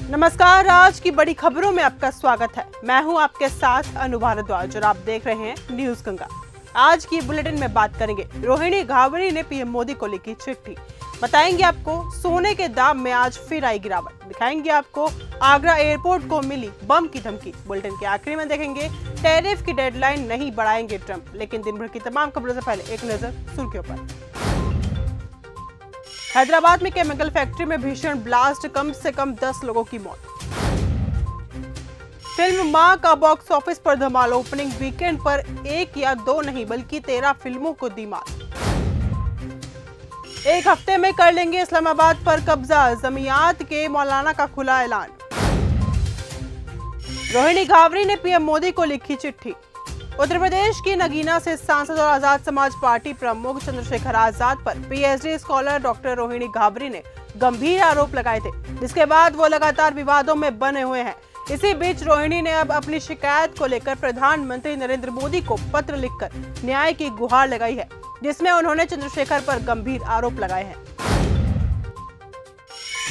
नमस्कार, आज की बड़ी खबरों में आपका स्वागत है। मैं हूं आपके साथ अनु भारद्वाज और आप देख रहे हैं न्यूज गंगा। आज की बुलेटिन में बात करेंगे रोहिणी घावरी ने पीएम मोदी को लिखी चिट्ठी। बताएंगे आपको सोने के दाम में आज फिर आई गिरावट। दिखाएंगे आपको आगरा एयरपोर्ट को मिली बम की धमकी। बुलेटिन के आखिरी में देखेंगे टैरिफ की डेडलाइन नहीं बढ़ाएंगे ट्रंप। लेकिन दिन भर की तमाम खबरों से पहले एक नजर सुर्खियों पर। हैदराबाद में केमिकल फैक्ट्री में भीषण ब्लास्ट, कम से कम 10 लोगों की मौत। फिल्म मां का बॉक्स ऑफिस पर धमाल, ओपनिंग वीकेंड पर 1 या 2 नहीं बल्कि 13 फिल्मों को दी मात। एक हफ्ते में कर लेंगे इस्लामाबाद पर कब्जा, जमीयात के मौलाना का खुला ऐलान। रोहिणी घावरी ने पीएम मोदी को लिखी चिट्ठी। उत्तर प्रदेश की नगीना से सांसद और आजाद समाज पार्टी प्रमुख चंद्रशेखर आजाद पर PhD scholar doctor Rohini Ghavri ने गंभीर आरोप लगाए थे, जिसके बाद वो लगातार विवादों में बने हुए हैं। इसी बीच रोहिणी ने अब अपनी शिकायत को लेकर प्रधानमंत्री नरेंद्र मोदी को पत्र लिखकर न्याय की गुहार लगाई है, जिसमें उन्होंने चंद्रशेखर पर गंभीर आरोप लगाए हैं।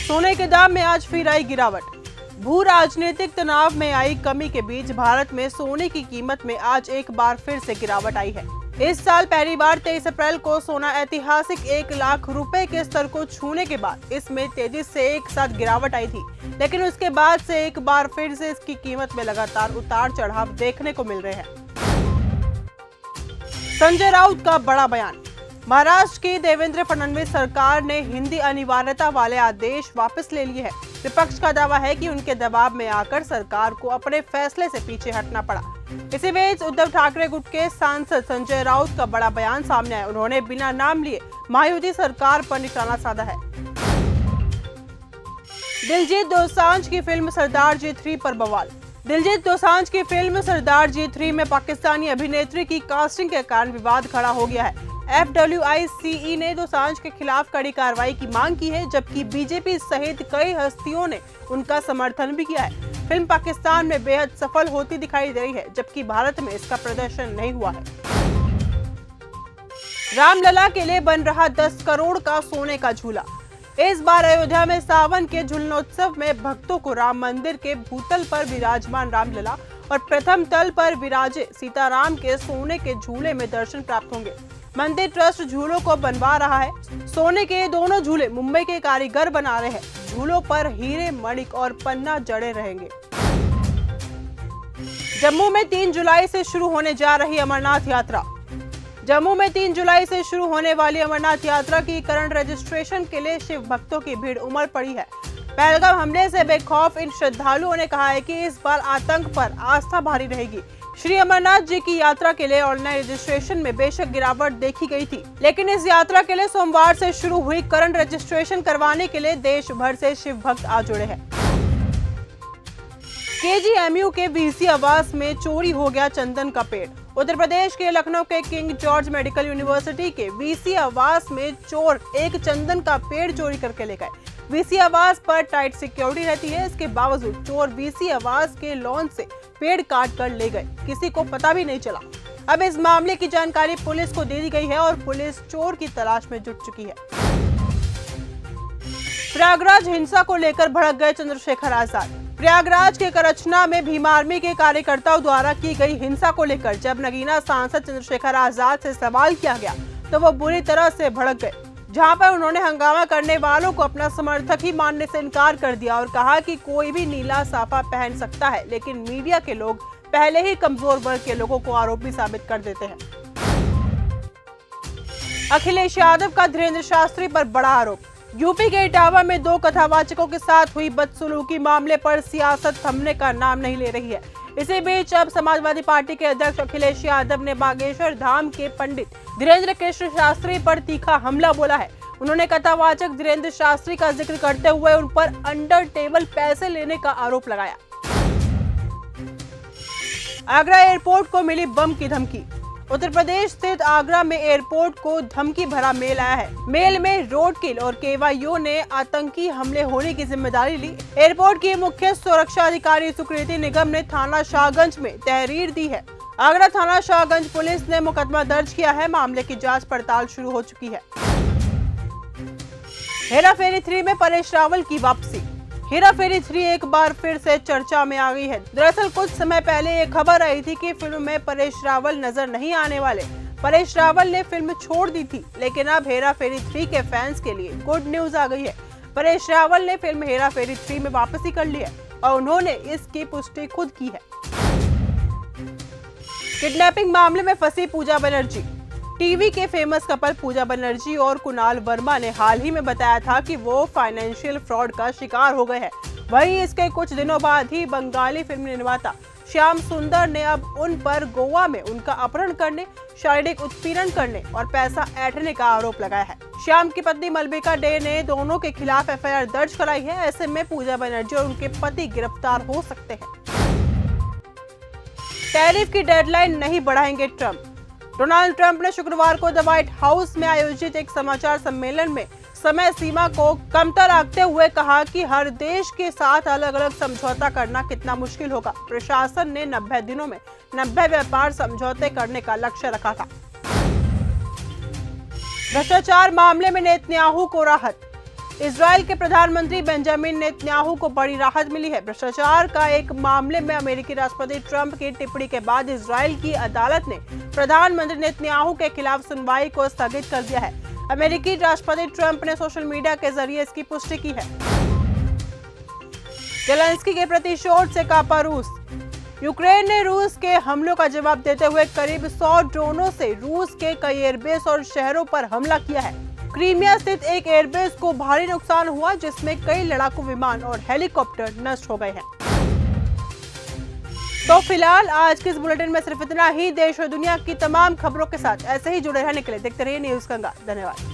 सोने के दाम में आज फिर आई गिरावट। भू राजनीतिक तनाव में आई कमी के बीच भारत में सोने की कीमत में आज एक बार फिर से गिरावट आई है। इस साल पहली बार 23 अप्रैल को सोना ऐतिहासिक 1 लाख रुपए के स्तर को छूने के बाद इसमें तेजी से एक साथ गिरावट आई थी, लेकिन उसके बाद से एक बार फिर से इसकी कीमत में लगातार उतार चढ़ाव देखने को मिल रहे हैं। संजय राउत का बड़ा बयान। महाराष्ट्र की देवेंद्र फडणवीस सरकार ने हिंदी अनिवार्यता वाले आदेश वापस ले लिए हैं। विपक्ष का दावा है कि उनके दबाव में आकर सरकार को अपने फैसले से पीछे हटना पड़ा। इसी बीच उद्धव ठाकरे गुट के सांसद संजय राउत का बड़ा बयान सामने आया। उन्होंने बिना नाम लिए महायुति सरकार पर निशाना साधा है। दिलजीत दोसांझ की फिल्म सरदार जी 3 पर बवाल। दिलजीत दोसांझ की फिल्म सरदार जी 3 में पाकिस्तानी अभिनेत्री की कास्टिंग के कारण विवाद खड़ा हो गया है। FWICE ने दोसांझ के खिलाफ कड़ी कार्रवाई की मांग की है, जबकि बीजेपी सहित कई हस्तियों ने उनका समर्थन भी किया है। फिल्म पाकिस्तान में बेहद सफल होती दिखाई दे रही है, जबकि भारत में इसका प्रदर्शन नहीं हुआ है। रामलला के लिए बन रहा 10 करोड़ का सोने का झूला। इस बार अयोध्या में सावन के झूलनोत्सव में भक्तों को राम मंदिर के भूतल पर विराजमान रामलला और प्रथम तल पर विराजे सीताराम के सोने के झूले में दर्शन प्राप्त होंगे। मंदिर ट्रस्ट झूलों को बनवा रहा है। सोने के दोनों झूले मुंबई के कारीगर बना रहे हैं। झूलों पर हीरे, मणिक और पन्ना जड़े रहेंगे। जम्मू में 3 जुलाई से शुरू होने जा रही अमरनाथ यात्रा। जम्मू में 3 जुलाई से शुरू होने वाली अमरनाथ यात्रा की करंट रजिस्ट्रेशन के लिए शिव भक्तों की भीड़ उमड़ पड़ी है। पहलगाम हमले से बेखौफ इन श्रद्धालुओं ने कहा है कि इस बार आतंक पर आस्था भारी रहेगी। श्री अमरनाथ जी की यात्रा के लिए ऑनलाइन रजिस्ट्रेशन में बेशक गिरावट देखी गई थी, लेकिन इस यात्रा के लिए सोमवार से शुरू हुई करंट रजिस्ट्रेशन करवाने के लिए देश भर से शिव भक्त आ जुड़े हैं। KGMU के VC आवास में चोरी हो गया चंदन का पेड़। उत्तर प्रदेश के लखनऊ के किंग जॉर्ज मेडिकल यूनिवर्सिटी के VC आवास में चोर एक चंदन का पेड़ चोरी करके ले गए। VC आवास पर टाइट सिक्योरिटी रहती है, इसके बावजूद चोर VC आवास के लॉन से पेड़ काट कर ले गए। किसी को पता भी नहीं चला। अब इस मामले की जानकारी पुलिस को दे दी गई है और पुलिस चोर की तलाश में जुट चुकी है। प्रयागराज हिंसा को लेकर भड़क गए चंद्रशेखर आजाद। प्रयागराज के करचना में भीम आर्मी के कार्यकर्ताओं द्वारा की गई हिंसा को लेकर जब नगीना सांसद चंद्रशेखर आजाद से सवाल किया गया तो वो बुरी तरह से भड़क गए, जहां पर उन्होंने हंगामा करने वालों को अपना समर्थक ही मानने से इनकार कर दिया और कहा कि कोई भी नीला साफा पहन सकता है, लेकिन मीडिया के लोग पहले ही कमजोर वर्ग के लोगों को आरोपी साबित कर देते हैं। अखिलेश यादव का धीरेन्द्र शास्त्री पर बड़ा आरोप। यूपी के इटावा में 2 कथावाचकों के साथ हुई बदसलूकी मामले पर सियासत थमने का नाम नहीं ले रही है। इसी बीच अब समाजवादी पार्टी के अध्यक्ष अखिलेश यादव ने बागेश्वर धाम के पंडित धीरेन्द्र कृष्ण शास्त्री पर तीखा हमला बोला है। उन्होंने कथावाचक धीरेन्द्र शास्त्री का जिक्र करते हुए उन पर अंडर टेबल पैसे लेने का आरोप लगाया। आगरा एयरपोर्ट को मिली बम की धमकी। उत्तर प्रदेश स्थित आगरा में एयरपोर्ट को धमकी भरा मेल आया है। मेल में रोडकिल और केवाईओ ने आतंकी हमले होने की जिम्मेदारी ली। एयरपोर्ट की मुख्य सुरक्षा अधिकारी सुकृति निगम ने थाना शाहगंज में तहरीर दी है। आगरा थाना शाहगंज पुलिस ने मुकदमा दर्ज किया है। मामले की जांच पड़ताल शुरू हो चुकी है। हेरा फेरी 3 में परेश रावल की वापसी। हेरा फेरी 3 एक बार फिर से चर्चा में आ गई है। दरअसल कुछ समय पहले ये खबर आई थी कि फिल्म में परेश रावल नजर नहीं आने वाले। परेश रावल ने फिल्म छोड़ दी थी, लेकिन अब हेरा फेरी 3 के फैंस के लिए गुड न्यूज आ गई है। परेश रावल ने फिल्म हेरा फेरी 3 में वापसी कर ली है और उन्होंने इसकी पुष्टि खुद की है। किडनैपिंग मामले में फंसी पूजा बनर्जी। टीवी के फेमस कपल पूजा बनर्जी और कुणाल वर्मा ने हाल ही में बताया था कि वो फाइनेंशियल फ्रॉड का शिकार हो गए हैं। वहीं इसके कुछ दिनों बाद ही बंगाली फिल्म निर्माता श्याम सुंदर ने अब उन पर गोवा में उनका अपहरण करने, शारीरिक उत्पीड़न करने और पैसा ऐंठने का आरोप लगाया है। श्याम की पत्नी मलबिका डे ने दोनों के खिलाफ एफआईआर दर्ज कराई है। ऐसे में पूजा बनर्जी और उनके पति गिरफ्तार हो सकते हैं। टैरिफ की डेडलाइन नहीं बढ़ाएंगे ट्रंप। डोनाल्ड ट्रंप ने शुक्रवार को द व्हाइट हाउस में आयोजित एक समाचार सम्मेलन में समय सीमा को कमतर आंकते हुए कहा कि हर देश के साथ अलग अलग समझौता करना कितना मुश्किल होगा। प्रशासन ने 90 दिनों में 90 व्यापार समझौते करने का लक्ष्य रखा था। भ्रष्टाचार मामले में नेतन्याहू को राहत। इजराइल के प्रधानमंत्री बेंजामिन नेतन्याहू को बड़ी राहत मिली है। भ्रष्टाचार का एक मामले में अमेरिकी राष्ट्रपति ट्रंप की टिप्पणी के बाद इजराइल की अदालत ने प्रधानमंत्री नेतन्याहू के खिलाफ सुनवाई को स्थगित कर दिया है। अमेरिकी राष्ट्रपति ट्रंप ने सोशल मीडिया के जरिए इसकी पुष्टि की है। जेलेंस्की के प्रतिशोध से कांपा रूस। यूक्रेन ने रूस के हमलों का जवाब देते हुए करीब 100 ड्रोनों से रूस के कई एयरबेस और शहरों पर हमला किया है। क्रीमिया स्थित एक एयरबेस को भारी नुकसान हुआ, जिसमें कई लड़ाकू विमान और हेलीकॉप्टर नष्ट हो गए हैं। तो फिलहाल आज के इस बुलेटिन में सिर्फ इतना ही। देश और दुनिया की तमाम खबरों के साथ ऐसे ही जुड़े रहने के लिए देखते रहिए न्यूज़ गंगा। धन्यवाद।